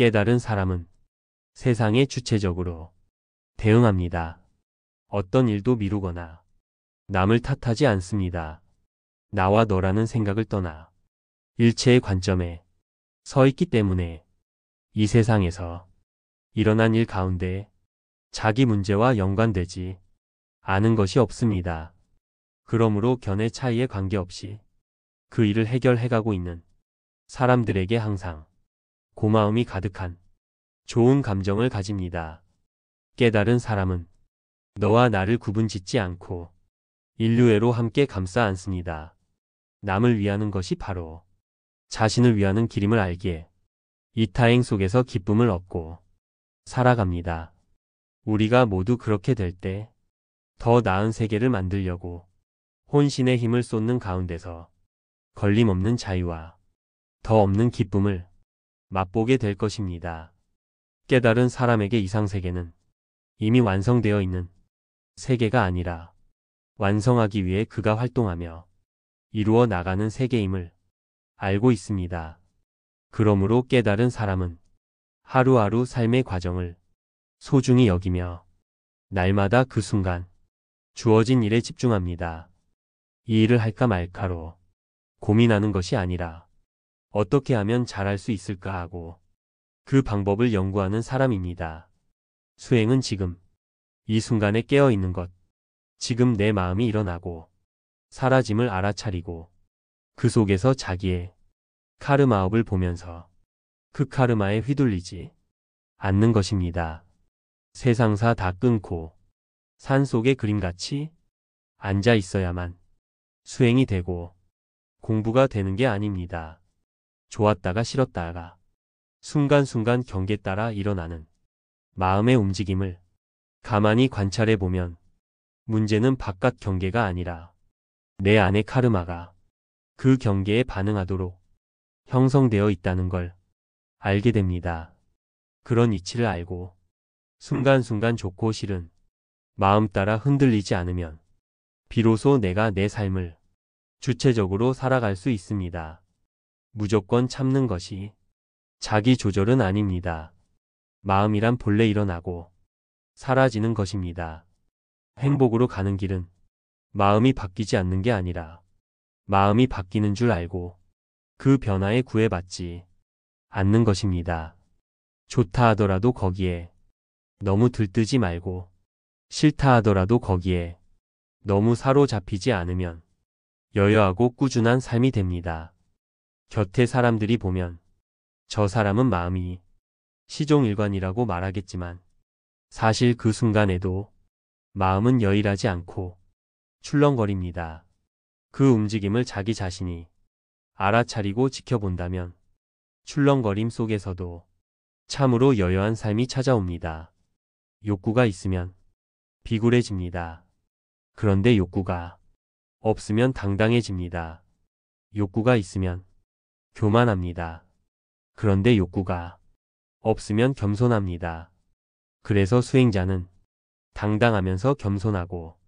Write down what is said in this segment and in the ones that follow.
깨달은 사람은 세상에 주체적으로 대응합니다. 어떤 일도 미루거나 남을 탓하지 않습니다. 나와 너라는 생각을 떠나 일체의 관점에 서 있기 때문에 이 세상에서 일어난 일 가운데 자기 문제와 연관되지 않은 것이 없습니다. 그러므로 견해 차이에 관계없이 그 일을 해결해가고 있는 사람들에게 항상 고마움이 가득한 좋은 감정을 가집니다. 깨달은 사람은 너와 나를 구분짓지 않고 인류애로 함께 감싸 안습니다. 남을 위하는 것이 바로 자신을 위하는 길임을 알기에 이타행 속에서 기쁨을 얻고 살아갑니다. 우리가 모두 그렇게 될 때 더 나은 세계를 만들려고 혼신의 힘을 쏟는 가운데서 걸림없는 자유와 더 없는 기쁨을 맛보게 될 것입니다. 깨달은 사람에게 이상세계는 이미 완성되어 있는 세계가 아니라 완성하기 위해 그가 활동하며 이루어 나가는 세계임을 알고 있습니다. 그러므로 깨달은 사람은 하루하루 삶의 과정을 소중히 여기며 날마다 그 순간 주어진 일에 집중합니다. 이 일을 할까 말까로 고민하는 것이 아니라 어떻게 하면 잘할 수 있을까 하고 그 방법을 연구하는 사람입니다. 수행은 지금 이 순간에 깨어 있는 것, 지금 내 마음이 일어나고 사라짐을 알아차리고 그 속에서 자기의 카르마업을 보면서 그 카르마에 휘둘리지 않는 것입니다. 세상사 다 끊고 산 속의 그림같이 앉아 있어야만 수행이 되고 공부가 되는 게 아닙니다. 좋았다가 싫었다가 순간순간 경계 따라 일어나는 마음의 움직임을 가만히 관찰해 보면 문제는 바깥 경계가 아니라 내 안의 카르마가 그 경계에 반응하도록 형성되어 있다는 걸 알게 됩니다. 그런 이치를 알고 순간순간 좋고 싫은 마음 따라 흔들리지 않으면 비로소 내가 내 삶을 주체적으로 살아갈 수 있습니다. 무조건 참는 것이 자기 조절은 아닙니다. 마음이란 본래 일어나고 사라지는 것입니다. 행복으로 가는 길은 마음이 바뀌지 않는 게 아니라 마음이 바뀌는 줄 알고 그 변화에 구애받지 않는 것입니다. 좋다 하더라도 거기에 너무 들뜨지 말고 싫다 하더라도 거기에 너무 사로잡히지 않으면 여여하고 꾸준한 삶이 됩니다. 곁에 사람들이 보면 저 사람은 마음이 시종일관이라고 말하겠지만 사실 그 순간에도 마음은 여일하지 않고 출렁거립니다. 그 움직임을 자기 자신이 알아차리고 지켜본다면 출렁거림 속에서도 참으로 여여한 삶이 찾아옵니다. 욕구가 있으면 비굴해집니다. 그런데 욕구가 없으면 당당해집니다. 욕구가 있으면 교만합니다. 그런데 욕구가 없으면 겸손합니다. 그래서 수행자는 당당하면서 겸손하고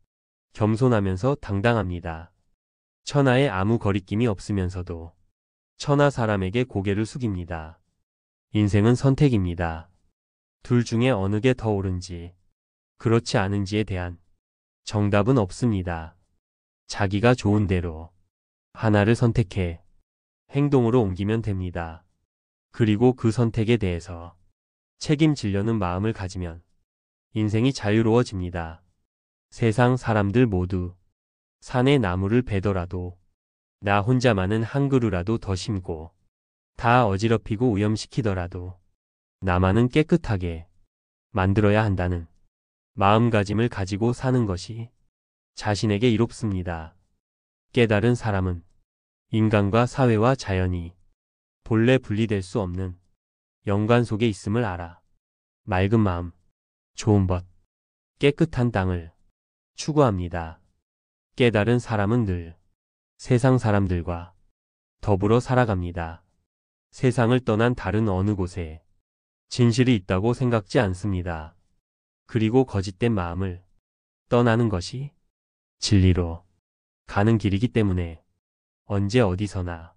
겸손하면서 당당합니다. 천하에 아무 거리낌이 없으면서도 천하 사람에게 고개를 숙입니다. 인생은 선택입니다. 둘 중에 어느 게 더 옳은지 그렇지 않은지에 대한 정답은 없습니다. 자기가 좋은 대로 하나를 선택해 행동으로 옮기면 됩니다. 그리고 그 선택에 대해서 책임지려는 마음을 가지면 인생이 자유로워집니다. 세상 사람들 모두 산에 나무를 베더라도 나 혼자만은 한 그루라도 더 심고 다 어지럽히고 오염시키더라도 나만은 깨끗하게 만들어야 한다는 마음가짐을 가지고 사는 것이 자신에게 이롭습니다. 깨달은 사람은 인간과 사회와 자연이 본래 분리될 수 없는 연관 속에 있음을 알아 맑은 마음, 좋은 벗, 깨끗한 땅을 추구합니다. 깨달은 사람은 늘 세상 사람들과 더불어 살아갑니다. 세상을 떠난 다른 어느 곳에 진실이 있다고 생각지 않습니다. 그리고 거짓된 마음을 떠나는 것이 진리로 가는 길이기 때문에 언제 어디서나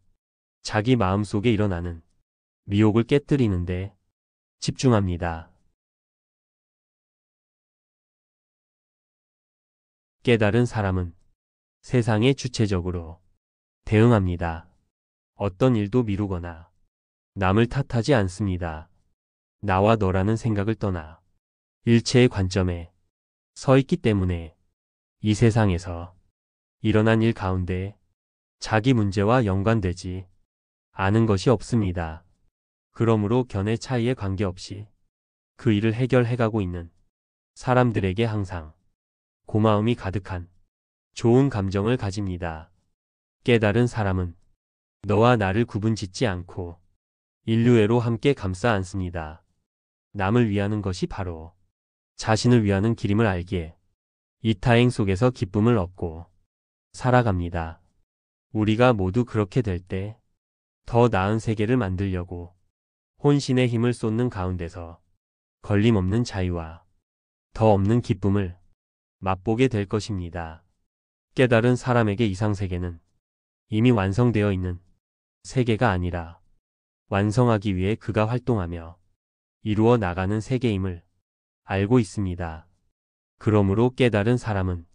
자기 마음 속에 일어나는 미혹을 깨뜨리는데 집중합니다. 깨달은 사람은 세상에 주체적으로 대응합니다. 어떤 일도 미루거나 남을 탓하지 않습니다. 나와 너라는 생각을 떠나 일체의 관점에 서 있기 때문에 이 세상에서 일어난 일 가운데 자기 문제와 연관되지 않은 것이 없습니다. 그러므로 견해 차이에 관계없이 그 일을 해결해가고 있는 사람들에게 항상 고마움이 가득한 좋은 감정을 가집니다. 깨달은 사람은 너와 나를 구분짓지 않고 인류애로 함께 감싸 안습니다. 남을 위하는 것이 바로 자신을 위하는 길임을 알기에 이타행 속에서 기쁨을 얻고 살아갑니다. 우리가 모두 그렇게 될 때 더 나은 세계를 만들려고 혼신의 힘을 쏟는 가운데서 걸림없는 자유와 더 없는 기쁨을 맛보게 될 것입니다. 깨달은 사람에게 이상세계는 이미 완성되어 있는 세계가 아니라 완성하기 위해 그가 활동하며 이루어 나가는 세계임을 알고 있습니다. 그러므로 깨달은 사람은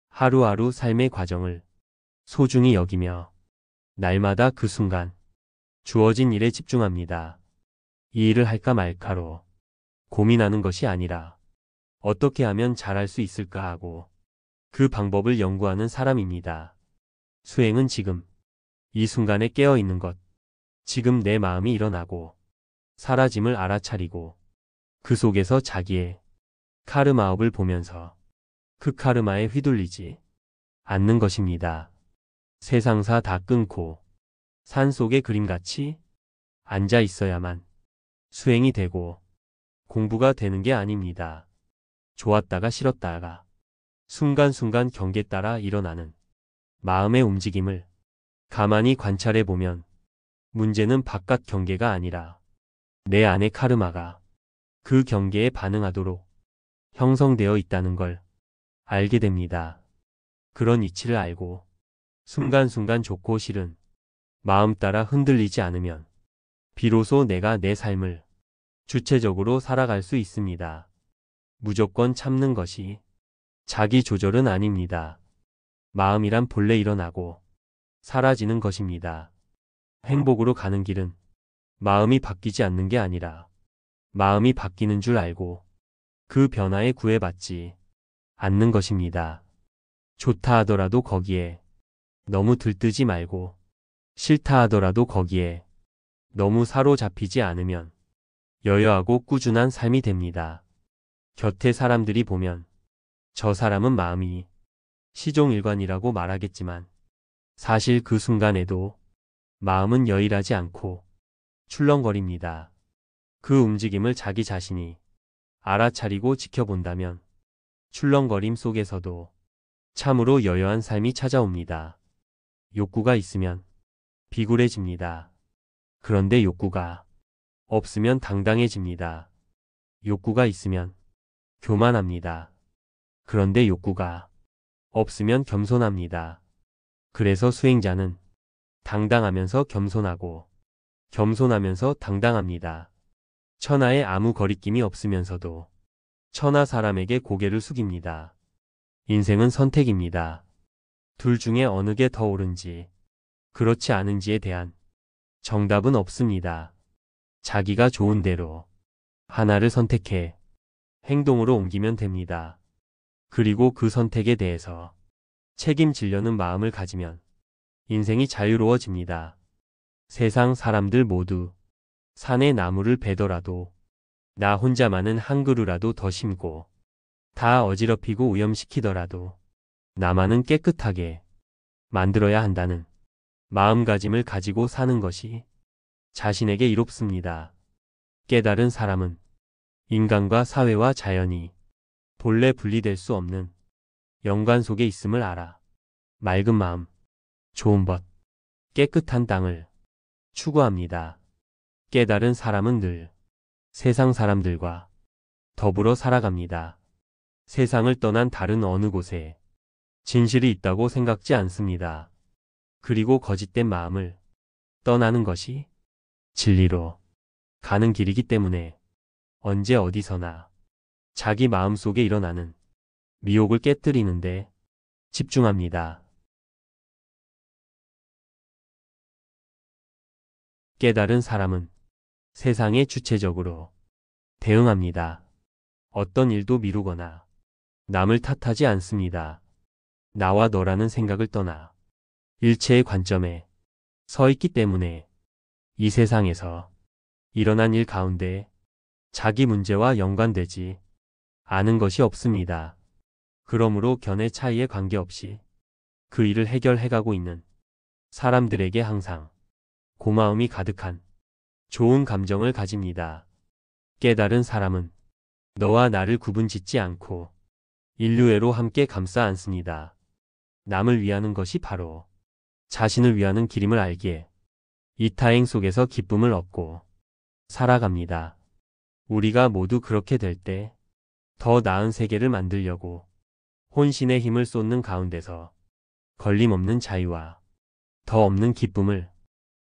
하루하루 삶의 과정을 소중히 여기며 날마다 그 순간 주어진 일에 집중합니다. 이 일을 할까 말까로 고민하는 것이 아니라 어떻게 하면 잘할 수 있을까 하고 그 방법을 연구하는 사람입니다. 수행은 지금 이 순간에 깨어 있는 것, 지금 내 마음이 일어나고 사라짐을 알아차리고 그 속에서 자기의 카르마업을 보면서 그 카르마에 휘둘리지 않는 것입니다. 세상사 다 끊고 산 속의 그림같이 앉아 있어야만 수행이 되고 공부가 되는 게 아닙니다. 좋았다가 싫었다가 순간순간 경계 따라 일어나는 마음의 움직임을 가만히 관찰해 보면 문제는 바깥 경계가 아니라 내 안의 카르마가 그 경계에 반응하도록 형성되어 있다는 걸 알게 됩니다. 그런 이치를 알고 순간순간 좋고 싫은 마음 따라 흔들리지 않으면 비로소 내가 내 삶을 주체적으로 살아갈 수 있습니다. 무조건 참는 것이 자기 조절은 아닙니다. 마음이란 본래 일어나고 사라지는 것입니다. 행복으로 가는 길은 마음이 바뀌지 않는 게 아니라 마음이 바뀌는 줄 알고 그 변화에 구애받지 않는 것입니다. 좋다 하더라도 거기에 너무 들뜨지 말고 싫다 하더라도 거기에 너무 사로잡히지 않으면 여여하고 꾸준한 삶이 됩니다. 곁에 사람들이 보면 저 사람은 마음이 시종일관이라고 말하겠지만 사실 그 순간에도 마음은 여일하지 않고 출렁거립니다. 그 움직임을 자기 자신이 알아차리고 지켜본다면 출렁거림 속에서도 참으로 여여한 삶이 찾아옵니다. 욕구가 있으면 비굴해집니다. 그런데 욕구가 없으면 당당해집니다. 욕구가 있으면 교만합니다. 그런데 욕구가 없으면 겸손합니다. 그래서 수행자는 당당하면서 겸손하고 겸손하면서 당당합니다. 천하에 아무 거리낌이 없으면서도 천하 사람에게 고개를 숙입니다. 인생은 선택입니다. 둘 중에 어느 게 더 옳은지 그렇지 않은지에 대한 정답은 없습니다. 자기가 좋은 대로 하나를 선택해 행동으로 옮기면 됩니다. 그리고 그 선택에 대해서 책임지려는 마음을 가지면 인생이 자유로워집니다. 세상 사람들 모두 산에 나무를 베더라도 나 혼자만은 한 그루라도 더 심고 다 어지럽히고 오염시키더라도 나만은 깨끗하게 만들어야 한다는 마음가짐을 가지고 사는 것이 자신에게 이롭습니다. 깨달은 사람은 인간과 사회와 자연이 본래 분리될 수 없는 연관 속에 있음을 알아 맑은 마음, 좋은 벗, 깨끗한 땅을 추구합니다. 깨달은 사람은 늘 세상 사람들과 더불어 살아갑니다. 세상을 떠난 다른 어느 곳에 진실이 있다고 생각지 않습니다. 그리고 거짓된 마음을 떠나는 것이 진리로 가는 길이기 때문에 언제 어디서나 자기 마음속에 일어나는 미혹을 깨뜨리는데 집중합니다. 깨달은 사람은 세상에 주체적으로 대응합니다. 어떤 일도 미루거나 남을 탓하지 않습니다. 나와 너라는 생각을 떠나 일체의 관점에 서 있기 때문에 이 세상에서 일어난 일 가운데 자기 문제와 연관되지 않은 것이 없습니다. 그러므로 견해 차이에 관계없이 그 일을 해결해가고 있는 사람들에게 항상 고마움이 가득한 좋은 감정을 가집니다. 깨달은 사람은 너와 나를 구분짓지 않고 인류애로 함께 감싸 안습니다. 남을 위하는 것이 바로 자신을 위하는 길임을 알기에 이타행 속에서 기쁨을 얻고 살아갑니다. 우리가 모두 그렇게 될 때 더 나은 세계를 만들려고 혼신의 힘을 쏟는 가운데서 걸림없는 자유와 더 없는 기쁨을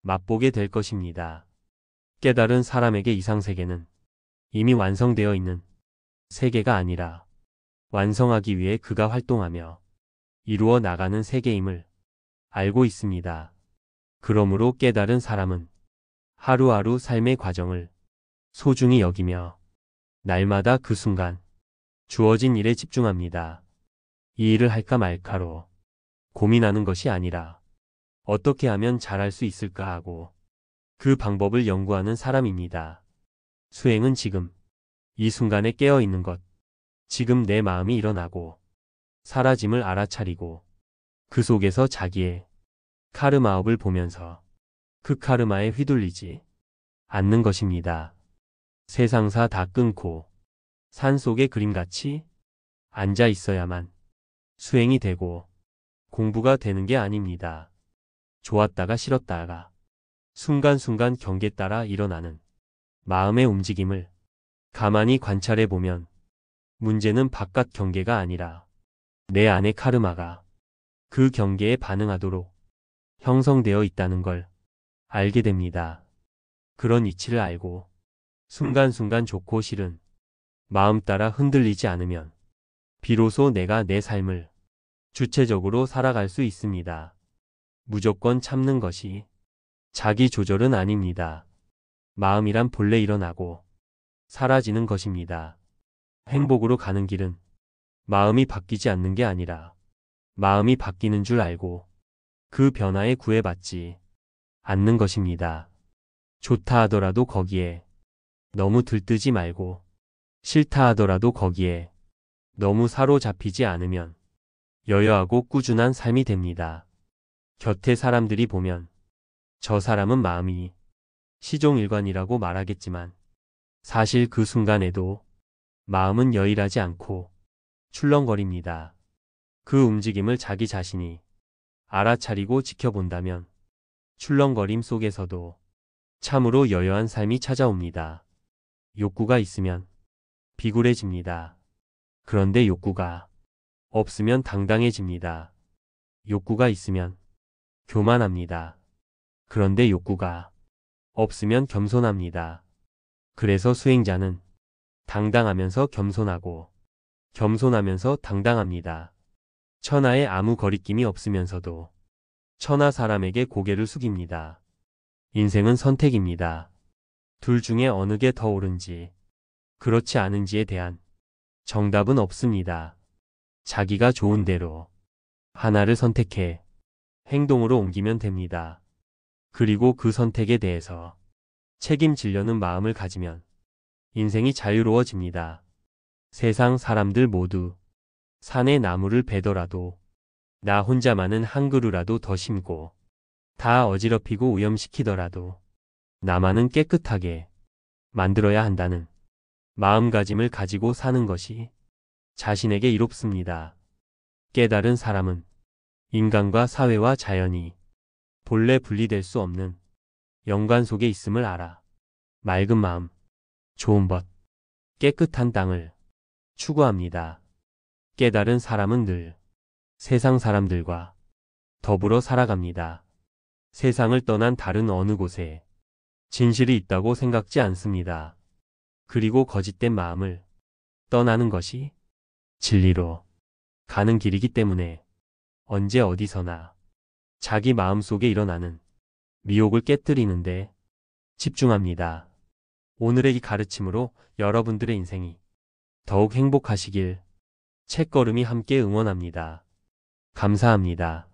맛보게 될 것입니다. 깨달은 사람에게 이상세계는 이미 완성되어 있는 세계가 아니라 완성하기 위해 그가 활동하며 이루어 나가는 세계임을 알고 있습니다. 그러므로 깨달은 사람은 하루하루 삶의 과정을 소중히 여기며 날마다 그 순간 주어진 일에 집중합니다. 이 일을 할까 말까로 고민하는 것이 아니라 어떻게 하면 잘할 수 있을까 하고 그 방법을 연구하는 사람입니다. 수행은 지금 이 순간에 깨어 있는 것, 지금 내 마음이 일어나고 사라짐을 알아차리고 그 속에서 자기의 카르마업을 보면서 그 카르마에 휘둘리지 않는 것입니다. 세상사 다 끊고 산속의 그림같이 앉아 있어야만 수행이 되고 공부가 되는 게 아닙니다. 좋았다가 싫었다가 순간순간 경계 따라 일어나는 마음의 움직임을 가만히 관찰해 보면 문제는 바깥 경계가 아니라 내 안의 카르마가 그 경계에 반응하도록 형성되어 있다는 걸 알게 됩니다. 그런 이치를 알고 순간순간 좋고 싫은 마음 따라 흔들리지 않으면 비로소 내가 내 삶을 주체적으로 살아갈 수 있습니다. 무조건 참는 것이 자기 조절은 아닙니다. 마음이란 본래 일어나고 사라지는 것입니다. 행복으로 가는 길은 마음이 바뀌지 않는 게 아니라 마음이 바뀌는 줄 알고 그 변화에 구애받지 않는 것입니다. 좋다 하더라도 거기에 너무 들뜨지 말고 싫다 하더라도 거기에 너무 사로잡히지 않으면 여여하고 꾸준한 삶이 됩니다. 곁에 사람들이 보면 저 사람은 마음이 시종일관이라고 말하겠지만 사실 그 순간에도 마음은 여일하지 않고 출렁거립니다. 그 움직임을 자기 자신이 알아차리고 지켜본다면 출렁거림 속에서도 참으로 여여한 삶이 찾아옵니다. 욕구가 있으면 비굴해집니다. 그런데 욕구가 없으면 당당해집니다. 욕구가 있으면 교만합니다. 그런데 욕구가 없으면 겸손합니다. 그래서 수행자는 당당하면서 겸손하고 겸손하면서 당당합니다. 천하에 아무 거리낌이 없으면서도 천하 사람에게 고개를 숙입니다. 인생은 선택입니다. 둘 중에 어느 게 더 옳은지 그렇지 않은지에 대한 정답은 없습니다. 자기가 좋은 대로 하나를 선택해 행동으로 옮기면 됩니다. 그리고 그 선택에 대해서 책임지려는 마음을 가지면 인생이 자유로워집니다. 세상 사람들 모두 산에 나무를 베더라도 나 혼자만은 한 그루라도 더 심고 다 어지럽히고 오염시키더라도 나만은 깨끗하게 만들어야 한다는 마음가짐을 가지고 사는 것이 자신에게 이롭습니다. 깨달은 사람은 인간과 사회와 자연이 본래 분리될 수 없는 연관 속에 있음을 알아 맑은 마음, 좋은 벗, 깨끗한 땅을 추구합니다. 깨달은 사람은 늘 세상 사람들과 더불어 살아갑니다. 세상을 떠난 다른 어느 곳에 진실이 있다고 생각지 않습니다. 그리고 거짓된 마음을 떠나는 것이 진리로 가는 길이기 때문에 언제 어디서나 자기 마음속에 일어나는 미혹을 깨뜨리는데 집중합니다. 오늘의 이 가르침으로 여러분들의 인생이 더욱 행복하시길 책걸음이 함께 응원합니다. 감사합니다.